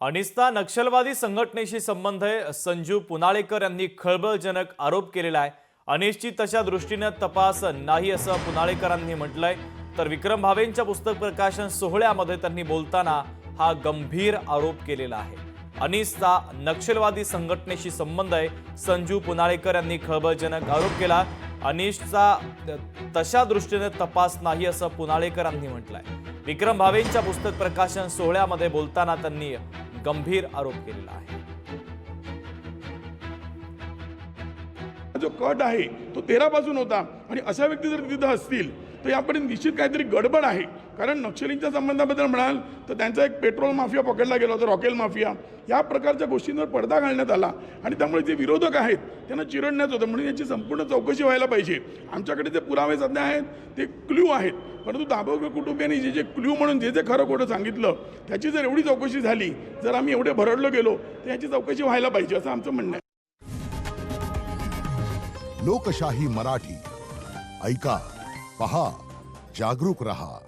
अनिस्ता नक्षलवादी संघटनेशी संबंध आहे, संजू पुनाळेकर यांनी खळबळजनक आरोप केलेला आहे। अनिसची तशा दृष्टीने तपास नाही असं पुनाळेकरांनी म्हटलंय। तर विक्रम भावेंच्या पुस्तक प्रकाशन सोहळ्यामध्ये त्यांनी बोलताना हा गंभीर आरोप केलेला आहे। अनिसचा नक्षलवादी संघटनेशी संबंध आहे, संजू पुनाळेकर यांनी खळबळजनक आरोप केला। अनिसचा तशा दृष्टीने तपास नाही असं पुनाळेकरांनी म्हटलंय। विक्रम भावेंच्या पुस्तक प्रकाशन सोहळ्यामध्ये बोलताना त्यांनी गंभीर आरोप केलेला आहे। जो कट आहे तो 13 पासून होता आणि अशा व्यक्ती जर तिथे असतील तर यापर्यंत निश्चित काहीतरी गडबड आहे। कारण नक्षलींच्या संबंधाबद्दल म्हणाल तर त्यांचा एक पेट्रोल माफिया पकडला गेला होता, रॉकेल माफिया, या प्रकारच्या गोष्टींवर पडदा घालण्यात आला आणि त्यामुळे जे विरोधक आहेत त्यांना चिरडण्यात होतं। म्हणून याची संपूर्ण चौकशी व्हायला पाहिजे। आमच्याकडे जे पुरावे सध्या आहेत ते क्ल्यू आहेत, परंतु दाभोळकर कुटुंबियांनी जे जे क्ल्यू म्हणून जे जे खरं खोटं सांगितलं त्याची जर एवढी चौकशी झाली, जर आम्ही एवढे भरडलो गेलो तर याची चौकशी व्हायला पाहिजे असं आमचं म्हणणं आहे। लोकशाही मराठी ऐका, पहा, जागरूक रहा।